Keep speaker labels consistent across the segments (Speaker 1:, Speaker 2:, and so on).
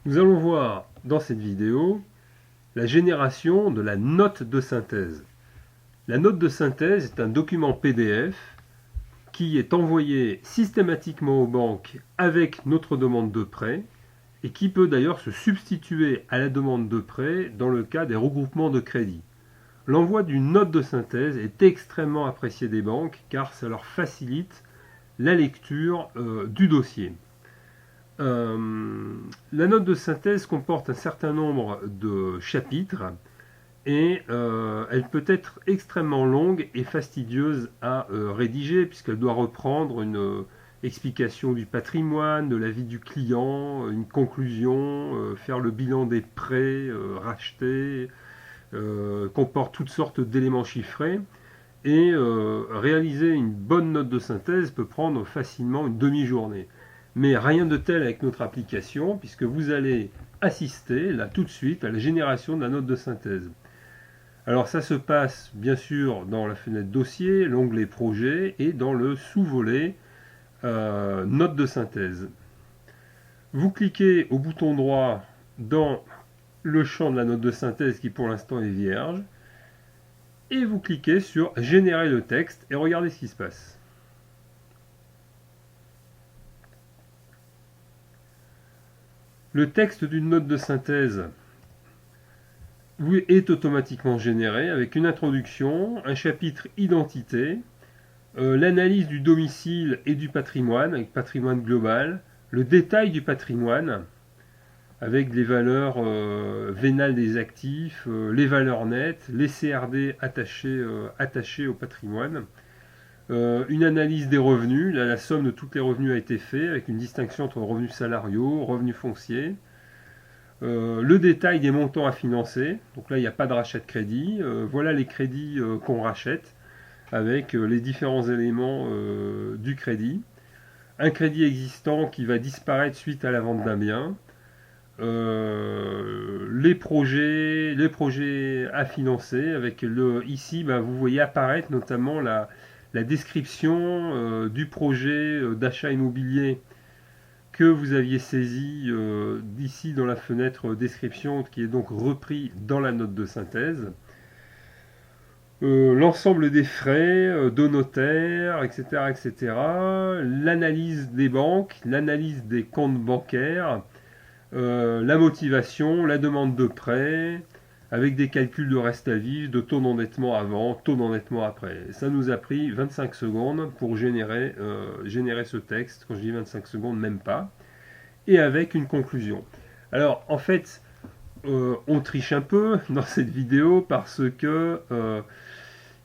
Speaker 1: Nous allons voir dans cette vidéo la génération de la note de synthèse. La note de synthèse est un document PDF qui est envoyé systématiquement aux banques avec notre demande de prêt et qui peut d'ailleurs se substituer à la demande de prêt dans le cas des regroupements de crédit. L'envoi d'une note de synthèse est extrêmement apprécié des banques car ça leur facilite la lecture du dossier. La note de synthèse comporte un certain nombre de chapitres et elle peut être extrêmement longue et fastidieuse à rédiger puisqu'elle doit reprendre une explication du patrimoine, de la vie du client, une conclusion, faire le bilan des prêts rachetés, comporte toutes sortes d'éléments chiffrés et réaliser une bonne note de synthèse peut prendre facilement une demi-journée. Mais rien de tel avec notre application, puisque vous allez assister, là tout de suite, à la génération de la note de synthèse. Alors ça se passe bien sûr dans la fenêtre dossier, l'onglet projet et dans le sous-volet note de synthèse. Vous cliquez au bouton droit dans le champ de la note de synthèse qui pour l'instant est vierge et vous cliquez sur générer le texte et regardez ce qui se passe. Le texte d'une note de synthèse est automatiquement généré avec une introduction, un chapitre identité, l'analyse du domicile et du patrimoine avec patrimoine global, le détail du patrimoine avec les valeurs vénales des actifs, les valeurs nettes, les CRD attachés au patrimoine, une analyse des revenus, là la somme de tous les revenus a été faite avec une distinction entre revenus salariaux, revenus fonciers, le détail des montants à financer, donc là il n'y a pas de rachat de crédit, voilà les crédits qu'on rachète avec les différents éléments du crédit, un crédit existant qui va disparaître suite à la vente d'un bien, les projets à financer avec ici vous voyez apparaître notamment la description du projet d'achat immobilier que vous aviez saisi d'ici dans la fenêtre description qui est donc repris dans la note de synthèse. L'ensemble des frais de notaire, etc., etc. L'analyse des banques, l'analyse des comptes bancaires, la motivation, la demande de prêt, avec des calculs de reste à vivre, de taux d'endettement avant, taux d'endettement après. Ça nous a pris 25 secondes pour générer ce texte. Quand je dis 25 secondes, même pas. Et avec une conclusion. Alors, en fait, on triche un peu dans cette vidéo parce que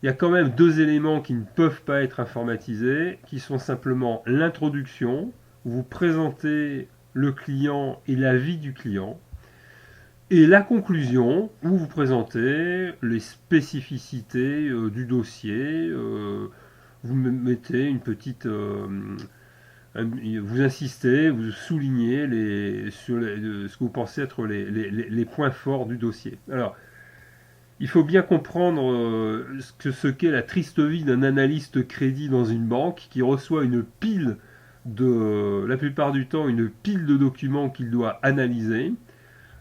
Speaker 1: il y a quand même deux éléments qui ne peuvent pas être informatisés, qui sont simplement l'introduction, où vous présentez le client et la vie du client, et la conclusion, où vous présentez les spécificités du dossier, vous mettez une petite... vous insistez, vous soulignez ce que vous pensez être les points forts du dossier. Alors, il faut bien comprendre ce qu'est la triste vie d'un analyste crédit dans une banque qui reçoit la plupart du temps, une pile de documents qu'il doit analyser,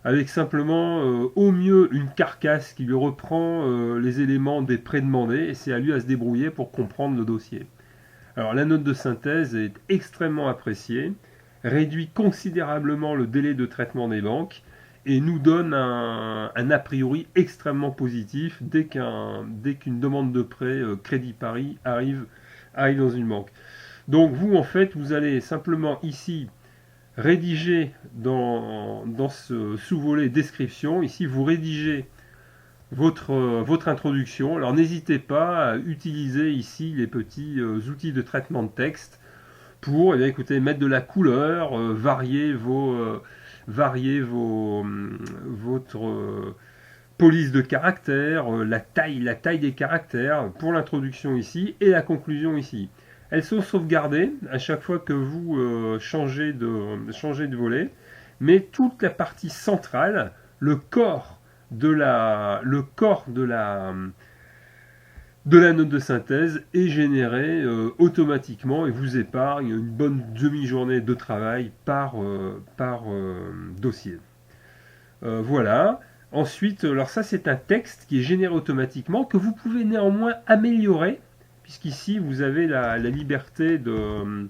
Speaker 1: avec simplement au mieux une carcasse qui lui reprend les éléments des pré-demandés, et c'est à lui à se débrouiller pour comprendre le dossier. Alors la note de synthèse est extrêmement appréciée, réduit considérablement le délai de traitement des banques, et nous donne un a priori extrêmement positif dès qu'une demande de prêt Crédit Paris arrive dans une banque. Donc vous, en fait, vous allez simplement ici rédiger dans ce sous-volet description, ici vous rédigez votre introduction. Alors n'hésitez pas à utiliser ici les petits outils de traitement de texte pour écoutez, mettre de la couleur, varier votre police de caractères, la taille des caractères pour l'introduction ici et la conclusion ici. Elles sont sauvegardées à chaque fois que vous changez de volet, mais toute la partie centrale, le corps de de la note de synthèse est générée automatiquement et vous épargne une bonne demi-journée de travail par dossier. Voilà. Ensuite, alors ça c'est un texte qui est généré automatiquement que vous pouvez néanmoins améliorer, puisqu'ici vous avez la liberté de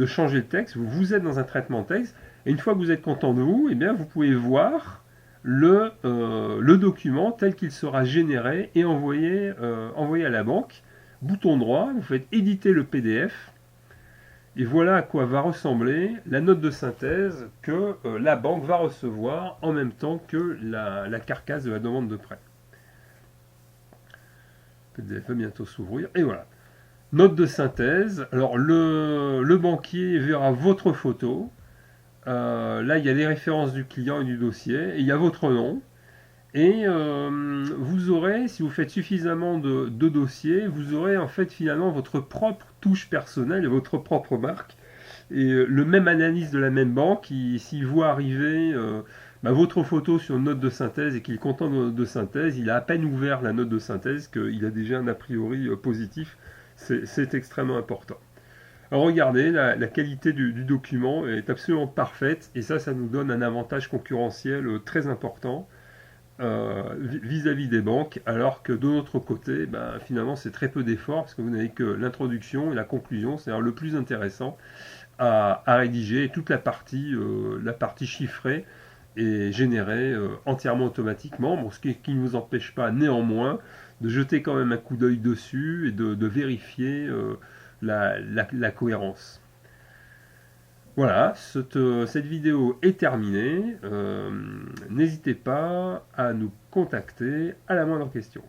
Speaker 1: changer le texte. Vous êtes dans un traitement de texte, et une fois que vous êtes content de vous, eh bien, vous pouvez voir le document tel qu'il sera généré et envoyé à la banque. Bouton droit, vous faites éditer le PDF, et voilà à quoi va ressembler la note de synthèse que la banque va recevoir en même temps que la carcasse de la demande de prêt. Le PDF va bientôt s'ouvrir, et voilà. Note de synthèse. Alors le banquier verra votre photo. Là, il y a les références du client et du dossier. Et il y a votre nom. Et vous aurez, si vous faites suffisamment de dossiers, vous aurez en fait finalement votre propre touche personnelle et votre propre marque. Et le même analyste de la même banque, s'il voit arriver votre photo sur une note de synthèse et qu'il est content de la note de synthèse, il a à peine ouvert la note de synthèse qu'il a déjà un a priori positif. C'est extrêmement important. Alors regardez, la qualité du document est absolument parfaite et ça nous donne un avantage concurrentiel très important vis-à-vis des banques, alors que de l'autre côté, finalement c'est très peu d'efforts parce que vous n'avez que l'introduction et la conclusion, c'est-à-dire le plus intéressant à rédiger, et toute la partie chiffrée est générée entièrement automatiquement, bon, ce qui ne vous empêche pas néanmoins de jeter quand même un coup d'œil dessus et de vérifier la cohérence. Voilà, cette vidéo est terminée. N'hésitez pas à nous contacter à la moindre question.